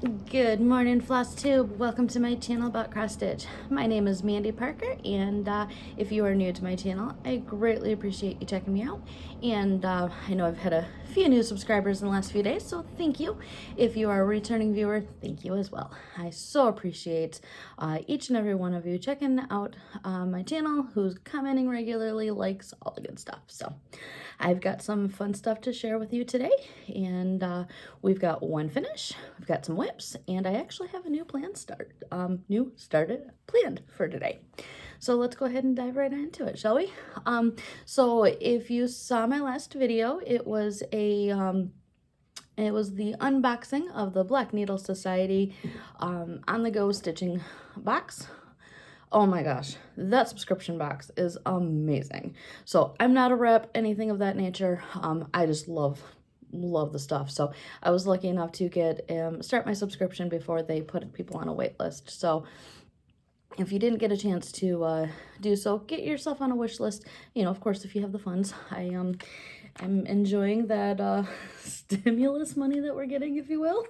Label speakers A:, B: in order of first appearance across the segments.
A: Good morning, Flosstube. Welcome to my channel about cross stitch. My name is Mandy Parker, and if you are new to my channel, I greatly appreciate you checking me out. And I know I've had a few new subscribers in the last few days, so thank you. If you are a returning viewer, thank you as well. I so appreciate each and every one of you checking out my channel, who's commenting regularly, likes, all the good stuff. So I've got some fun stuff to share with you today, and we've got one finish, we've got some whips, and I actually have a new plan planned for today. So let's go ahead and dive right into it, shall we? So if you saw my last video, it was the unboxing of the Black Needle Society on the go stitching box. Oh my gosh, that subscription box is amazing. So I'm not a rep, anything of that nature. I just love the stuff. So I was lucky enough to get start my subscription before they put people on a wait list. So if you didn't get a chance to do so, get yourself on a wish list. You know, of course, if you have the funds. I'm enjoying that stimulus money that we're getting, if you will.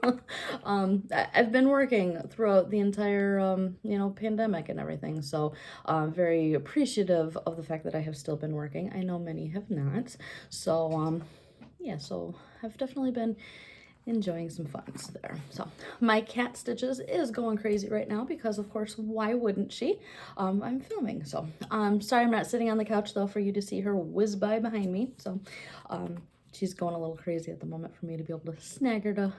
A: I've been working throughout the entire, pandemic and everything. So I'm very appreciative of the fact that I have still been working. I know many have not. So, yeah, so I've definitely been enjoying some funs there. So my cat Stitches is going crazy right now because, of course, why wouldn't she? I'm filming, so sorry I'm not sitting on the couch though for you to see her whiz by behind me. So she's going a little crazy at the moment for me to be able to snag her to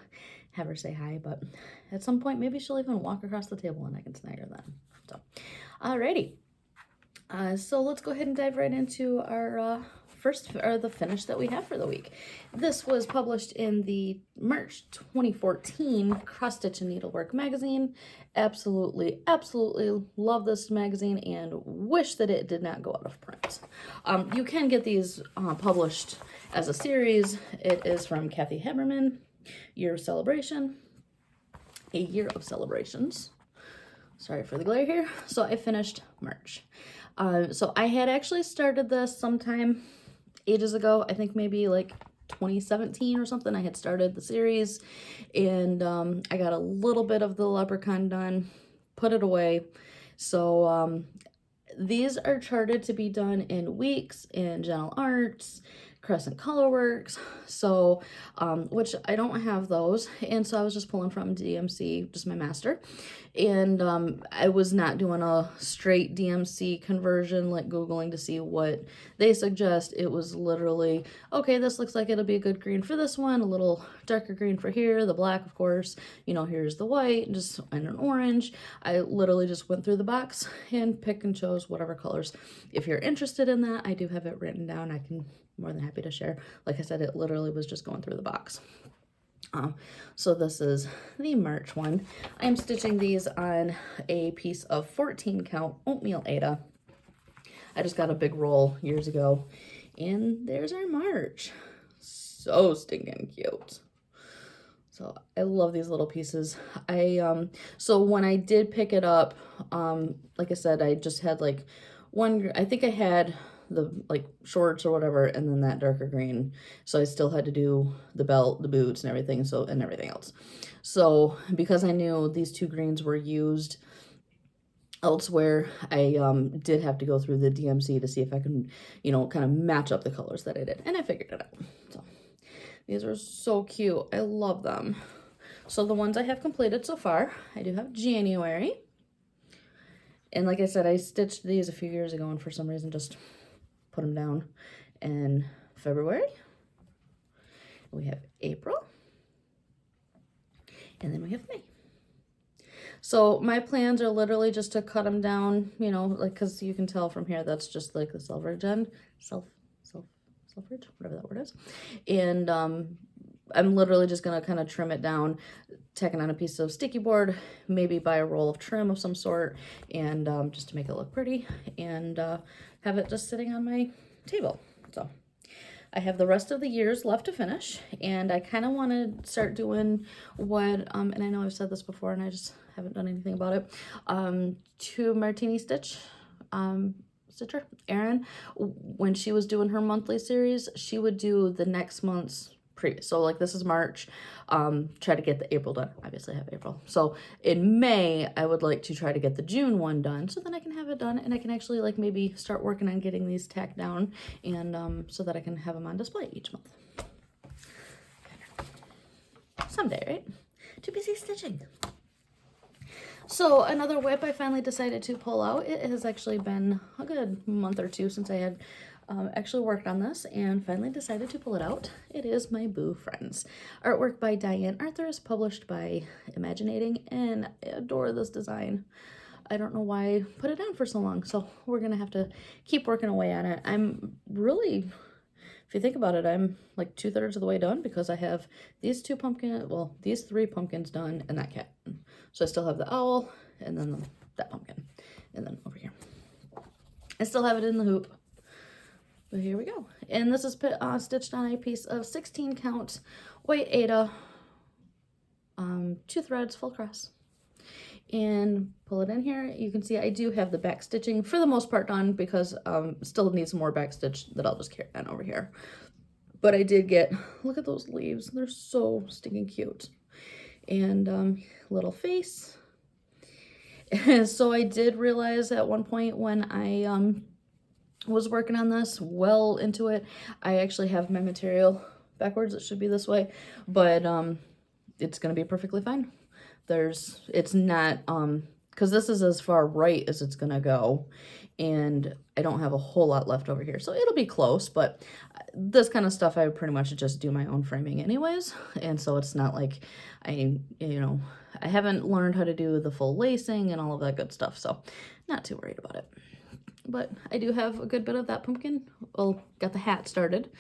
A: have her say hi, but at some point maybe she'll even walk across the table and I can snag her then. So alrighty, so let's go ahead and dive right into our the finish that we have for the week. This was published in the March 2014 Cross Stitch and Needlework magazine. Absolutely love this magazine and wish that it did not go out of print. You can get these published as a series. It is from Kathy Haberman, Year of Celebration, a year of celebrations. Sorry for the glare here. So I finished March. So I had actually started this sometime ages ago. I think maybe like 2017 or something. I had started the series, and I got a little bit of the leprechaun done, put it away. So these are charted to be done in weeks in Gentle Arts, Crescent Colorworks, so which I don't have those, and so I was just pulling from DMC, just my master, and I was not doing a straight DMC conversion, like Googling to see what they suggest. It was literally, okay, this looks like it'll be a good green for this one, a little darker green for here, the black, of course, you know, here's the white, and an orange. I literally just went through the box and picked and chose whatever colors. If you're interested in that, I do have it written down. I can more than happy to share. Like I said, it literally was just going through the box. So this is the March one. I'm stitching these on a piece of 14 count oatmeal Aida. I just got a big roll years ago, and there's our March. So stinking cute. So I love these little pieces. So when I did pick it up, like I said, I just had like one, I think I had the like shorts or whatever, and then that darker green. So I still had to do the belt, the boots, and everything. So, and everything else. So because I knew these two greens were used elsewhere, I did have to go through the DMC to see if I can, you know, kind of match up the colors that I did, and I figured it out. So these are so cute. I love them. So the ones I have completed so far, I do have January. And like I said, I stitched these a few years ago and for some reason just put them down. In February, we have April, and then we have May. So my plans are literally just to cut them down, you know, like, because you can tell from here that's just like the selfridge end, selfridge, whatever that word is. And I'm literally just going to kind of trim it down, tacking on a piece of sticky board, maybe buy a roll of trim of some sort, and just to make it look pretty, and have it just sitting on my table. So I have the rest of the years left to finish, and I kind of want to start doing what, and I know I've said this before and I just haven't done anything about it, to Martini Stitch, Stitcher, Erin, when she was doing her monthly series, she would do the next month's previous. So like this is March, try to get the April done. Obviously I have April. So in May, I would like to try to get the June one done so then I can have it done and I can actually like maybe start working on getting these tacked down and so that I can have them on display each month. Someday, right? Too busy stitching. So another whip I finally decided to pull out. It has actually been a good month or two since I had actually worked on this and finally decided to pull it out. It is my Boo Friends. Artwork by Diane. Arthur is published by Imaginating and I adore this design. I don't know why I put it down for so long, so we're going to have to keep working away on it. I'm really, if you think about it, I'm like 2/3 of the way done because I have these two pumpkins, well, these 3 pumpkins done and that cat. So I still have the owl and then that pumpkin and then over here. I still have it in the hoop. But here we go. And this is stitched on a piece of 16 count white Aida, 2 threads, full cross. And pull it in here. You can see I do have the back stitching for the most part done because still needs some more back stitch that I'll just carry on over here. But I did get, look at those leaves. They're so stinking cute. And little face. So I did realize at one point when I was working on this well into it, I actually have my material backwards. It should be this way, but it's gonna be perfectly fine. It's not because this is as far right as it's gonna go and I don't have a whole lot left over here, so it'll be close. But this kind of stuff I would pretty much just do my own framing anyways, and so it's not like I haven't learned how to do the full lacing and all of that good stuff, so not too worried about it. But I do have a good bit of that pumpkin. Well, got the hat started.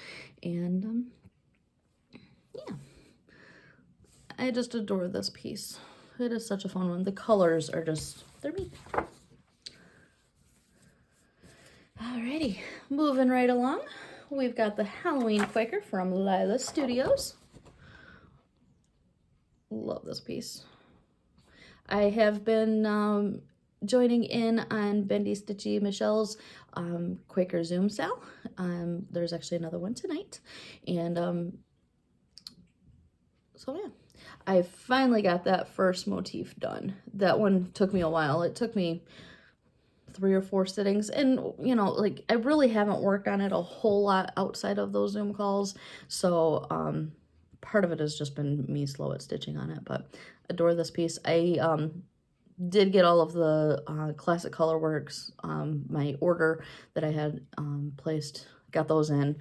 A: And, yeah. I just adore this piece. It is such a fun one. The colors are just, they're me. Alrighty. Moving right along. We've got the Halloween Quaker from Lila Studios. Love this piece. I have been joining in on Bendy Stitchy Michelle's Quaker Zoom sale. There's actually another one tonight. And so yeah, I finally got that first motif done. That one took me a while. It took me 3 or 4 sittings. And, you know, like I really haven't worked on it a whole lot outside of those Zoom calls. So part of it has just been me slow at stitching on it, but adore this piece. I did get all of the Classic Colorworks, my order that I had placed, got those in.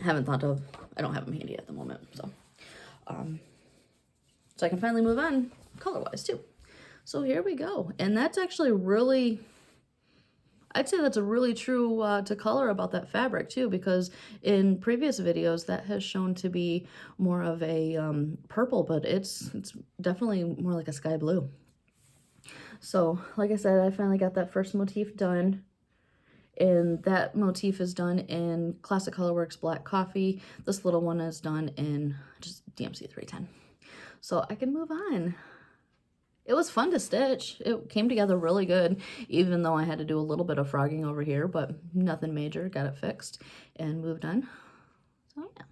A: Haven't thought of, I don't have them handy at the moment, so I can finally move on color-wise too. So here we go, and that's actually really, I'd say that's a really true to color about that fabric too, because in previous videos that has shown to be more of a purple, but it's definitely more like a sky blue. So, like I said, I finally got that first motif done, and that motif is done in Classic Colorworks Black Coffee. This little one is done in just DMC 310. So I can move on. It was fun to stitch. It came together really good, even though I had to do a little bit of frogging over here, but nothing major. Got it fixed and moved on. So yeah.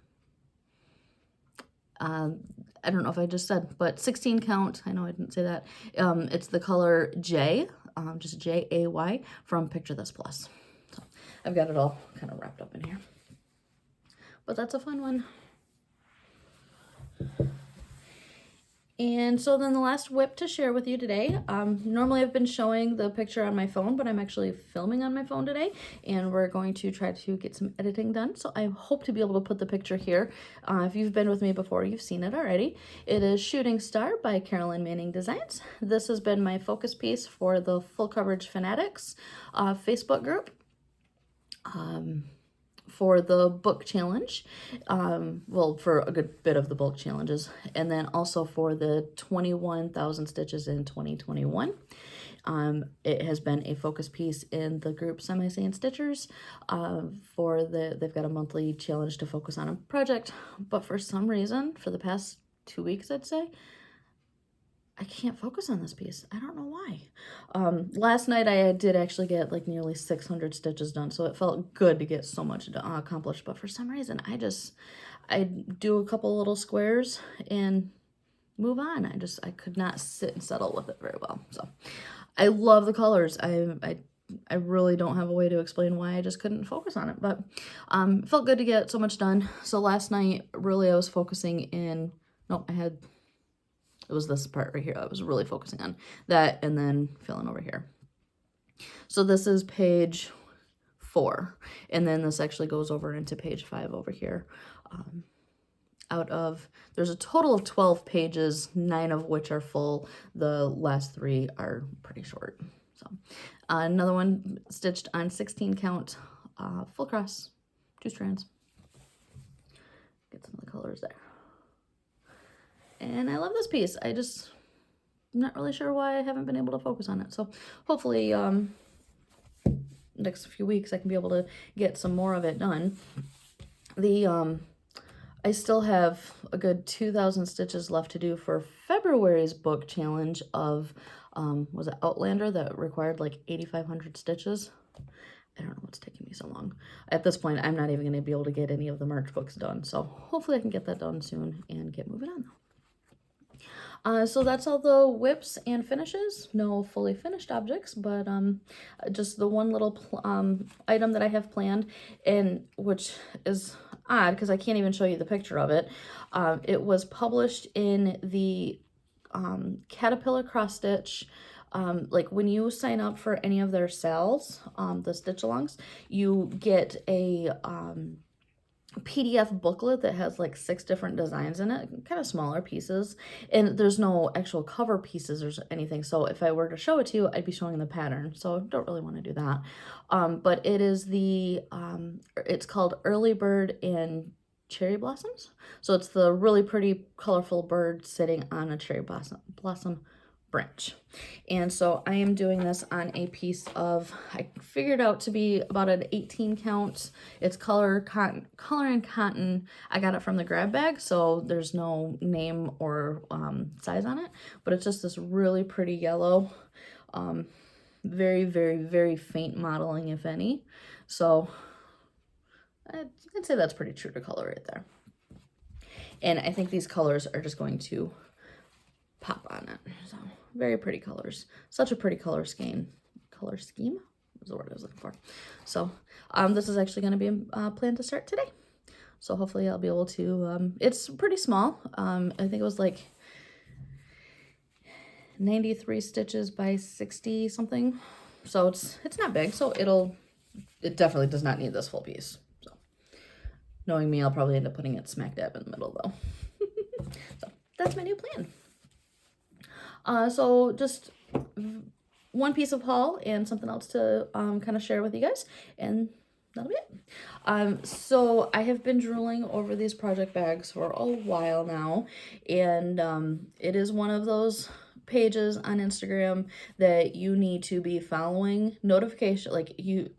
A: I don't know if I just said, but 16 count, I know I didn't say that. It's the color J, just J-A-Y from Picture This Plus. So I've got it all kind of wrapped up in here. But that's a fun one. And so then the last whip to share with you today, normally I've been showing the picture on my phone, but I'm actually filming on my phone today, and we're going to try to get some editing done. So I hope to be able to put the picture here. If you've been with me before, you've seen it already. It is Shooting Star by Carolyn Manning Designs. This has been my focus piece for the Full Coverage Fanatics Facebook group. For the book challenge, well, for a good bit of the book challenges, and then also for the 21,000 stitches in 2021. It has been a focus piece in the group Semi-Sane Stitchers. They've got a monthly challenge to focus on a project, but for some reason, for the past 2 weeks, I'd say, I can't focus on this piece. I don't know why. Last night I did actually get like nearly 600 stitches done, so it felt good to get so much accomplished. But for some reason, I do a couple little squares and move on. I could not sit and settle with it very well. So I love the colors. I really don't have a way to explain why I just couldn't focus on it, but it felt good to get so much done. So last night, really I was focusing in, no, it was this part right here. I was really focusing on that and then filling over here. So this is page 4, and then this actually goes over into page 5 over here. There's a total of 12 pages, 9 of which are full. The last 3 are pretty short. So another one stitched on 16 count, full cross, 2 strands. Get some of the colors there. And I love this piece. I'm not really sure why I haven't been able to focus on it. So hopefully next few weeks I can be able to get some more of it done. I still have a good 2,000 stitches left to do for February's book challenge of, was it Outlander, that required like 8,500 stitches? I don't know what's taking me so long. At this point, I'm not even going to be able to get any of the March books done. So hopefully I can get that done soon and get moving on. So that's all the whips and finishes. No fully finished objects, but just the one little item that I have planned, and which is odd because I can't even show you the picture of it. It was published in the Caterpillar cross stitch. Like when you sign up for any of their sales, the stitch alongs, you get a PDF booklet that has like 6 different designs in it, kind of smaller pieces, and there's no actual cover pieces or anything. So if I were to show it to you, I'd be showing the pattern. So I don't really want to do that. But it is it's called Early Bird and Cherry Blossoms. So it's the really pretty colorful bird sitting on a cherry blossom branch. And so I am doing this on a piece of, I figured out to be about an 18 count. It's color and cotton. I got it from the grab bag, so there's no name or size on it, but it's just this really pretty yellow, very, very, very faint modeling, if any. So I'd say that's pretty true to color right there. And I think these colors are just going to pop on it. So very pretty colors. Such a pretty color scheme. Color scheme was the word I was looking for. So this is actually going to be planned to start today. So hopefully I'll be able to, it's pretty small. I think it was like 93 stitches by 60 something. So it's not big. So it definitely does not need this full piece. So knowing me, I'll probably end up putting it smack dab in the middle though. So that's my new plan. So just one piece of haul and something else to kind of share with you guys, and that'll be it. So I have been drooling over these project bags for a while now, and it is one of those pages on Instagram that you need to be following notification, like you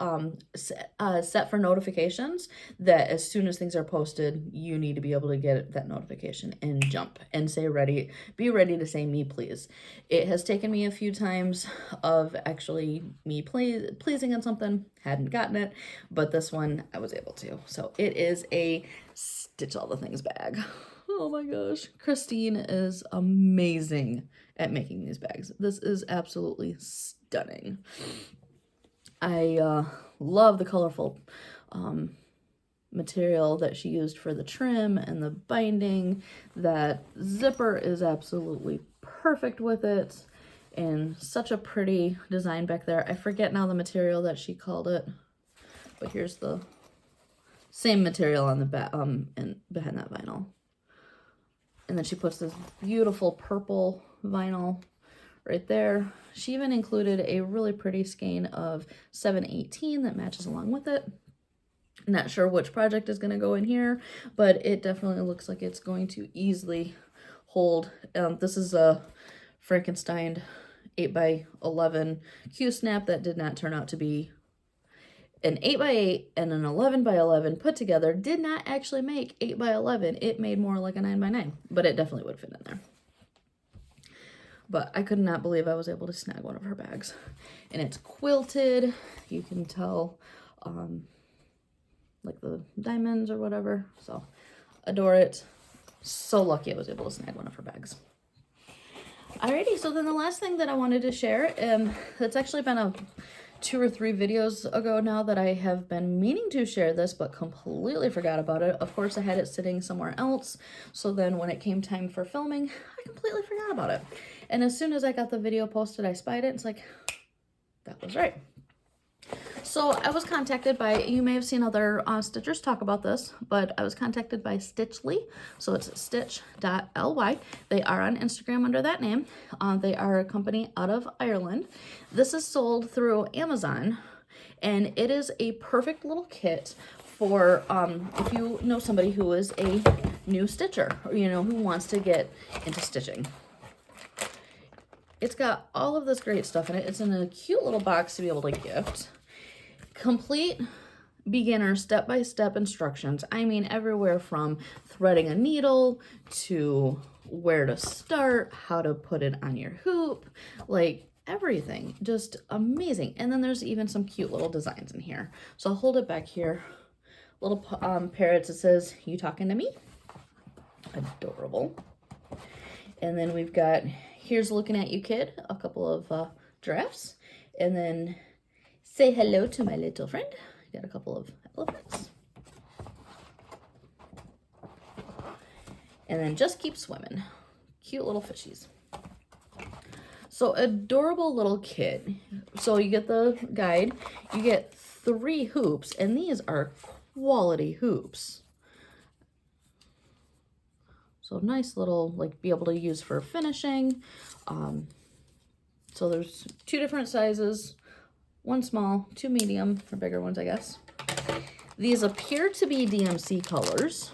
A: set for notifications, that as soon as things are posted, you need to be able to get that notification and jump and say ready, be ready to say me please. It has taken me a few times of actually me pleasing on something, hadn't gotten it, but this one I was able to. So it is a Stitch All the Things bag. Oh my gosh, Christine is amazing at making these bags. This is absolutely stunning. I love the colorful material that she used for the trim and the binding. That zipper is absolutely perfect with it, and such a pretty design back there. I forget now the material that she called it, but here's the same material on the back and behind that vinyl. And then she puts this beautiful purple vinyl right there. She even included a really pretty skein of 718 that matches along with it. Not sure which project is going to go in here, but it definitely looks like it's going to easily hold. This is a Frankenstein 8x11 Q-snap that did not turn out to be an 8x8 and an 11x11 put together. Did not actually make 8x11. It made more like a 9x9, but it definitely would fit in there. but I could not believe I was able to snag one of her bags. And it's quilted. You can tell like the diamonds or whatever. So adore it. So lucky I was able to snag one of her bags. Alrighty, so then the last thing that I wanted to share, it's actually been 2 or 3 videos ago now that I have been meaning to share this, but completely forgot about it. Of course, I had it sitting somewhere else. So then when it came time for filming, I completely forgot about it. And as soon as I got the video posted, I spied it. It's like, that was right. So I was contacted by, you may have seen other stitchers talk about this, but I was contacted by Stitchly. So it's stitch.ly. They are on Instagram under that name. They are a company out of Ireland. This is sold through Amazon, and it is a perfect little kit for if you know somebody who is a new stitcher, or who wants to get into stitching. It's got all of this great stuff in it. It's in a cute little box to be able to gift. Complete beginner step-by-step instructions. I mean, everywhere from threading a needle to where to start, how to put it on your hoop, like everything. Just amazing. And then there's even some cute little designs in here. So I'll hold it back here. Little parrots. It says, "You talking to me?" Adorable. And then we've got, "Here's looking at you, kid." A couple of giraffes. And then, "Say hello to my little friend." Got a couple of elephants. And then, "Just keep swimming." Cute little fishies. So adorable little kit. So you get the guide. You get 3 hoops, and these are quality hoops. So nice little, like, be able to use for finishing. So there's 2 different sizes. 1 small, 2 medium, or bigger ones, I guess. These appear to be DMC colors,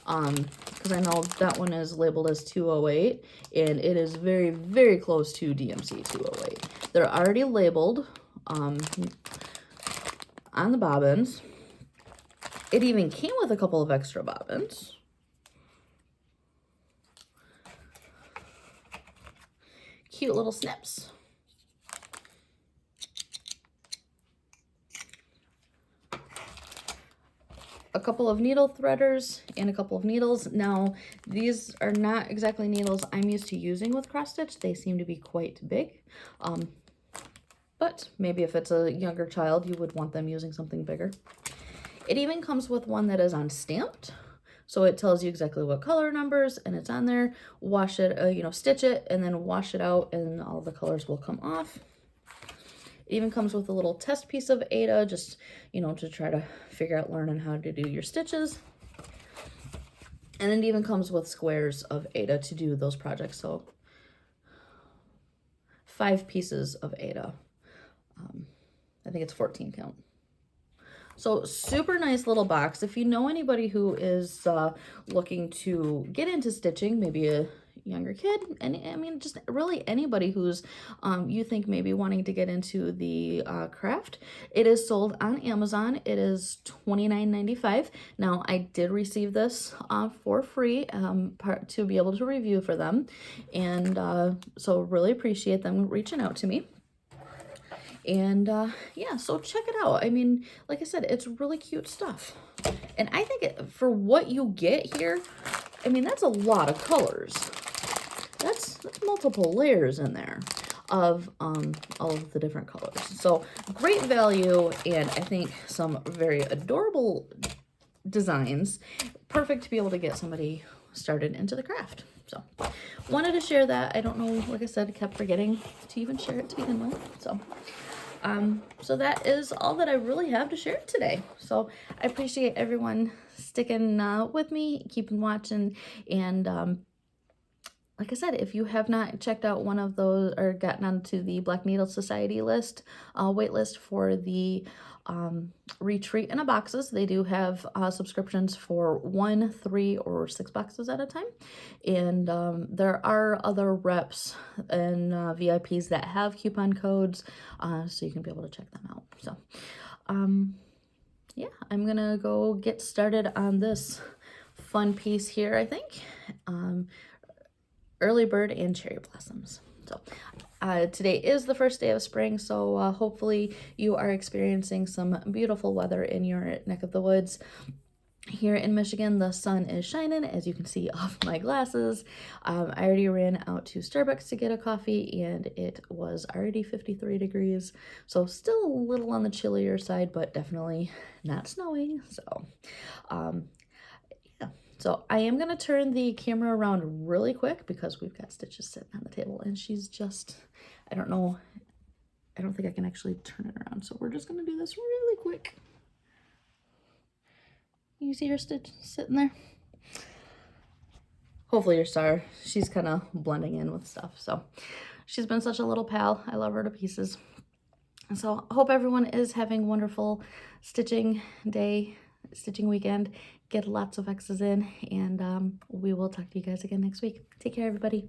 A: because I know that one is labeled as 208, and it is very, very close to DMC 208. They're already labeled on the bobbins. It even came with a couple of extra bobbins. Cute little snips. A couple of needle threaders and a couple of needles. Now, these are not exactly needles I'm used to using with cross stitch. They seem to be quite big. But maybe if it's a younger child, you would want them using something bigger. It even comes with one that is unstamped. So it tells you exactly what color numbers, and it's on there. Wash it, stitch it, and then wash it out, and all the colors will come off. It even comes with a little test piece of Aida, just, to try to figure out learning how to do your stitches. And it even comes with squares of Aida to do those projects. So 5 pieces of Aida. I think it's 14 count. So super nice little box. If you know anybody who is looking to get into stitching, maybe a younger kid, and I mean just really anybody who's you think maybe wanting to get into the craft, it is sold on Amazon. It is $29.95. Now I did receive this for free to be able to review for them, and so really appreciate them reaching out to me. And yeah, so check it out. I mean, like I said, it's really cute stuff. And I think for what you get here, I mean, that's a lot of colors. That's multiple layers in there of all of the different colors. So great value, and I think some very adorable designs. Perfect to be able to get somebody started into the craft. So wanted to share that. I don't know, like I said, I kept forgetting to even share it to begin with. So that is all that I really have to share today. So I appreciate everyone sticking with me, keeping watching, and like I said, if you have not checked out one of those or gotten onto the Black Needle Society list, wait list for the retreat in a boxes, they do have subscriptions for 1, 3, or 6 boxes at a time. And there are other reps and VIPs that have coupon codes, so you can be able to check them out. So yeah, I'm gonna go get started on this fun piece here, I think. Early Bird and Cherry Blossoms. So today is the first day of spring, so hopefully you are experiencing some beautiful weather in your neck of the woods. Here in Michigan, the sun is shining, as you can see off my glasses. I already ran out to Starbucks to get a coffee, and it was already 53 degrees, so still a little on the chillier side, but definitely not snowing. So yeah, so I am gonna turn the camera around really quick because we've got Stitches sitting on the table, and she's just, I don't know, I don't think I can actually turn it around, so we're just gonna do this really quick. You see her Stitch sitting there? Hopefully you're sorry. She's kind of blending in with stuff. So she's been such a little pal. I love her to pieces. So I hope everyone is having a wonderful stitching day, stitching weekend. Get lots of X's in, and we will talk to you guys again next week. Take care, everybody.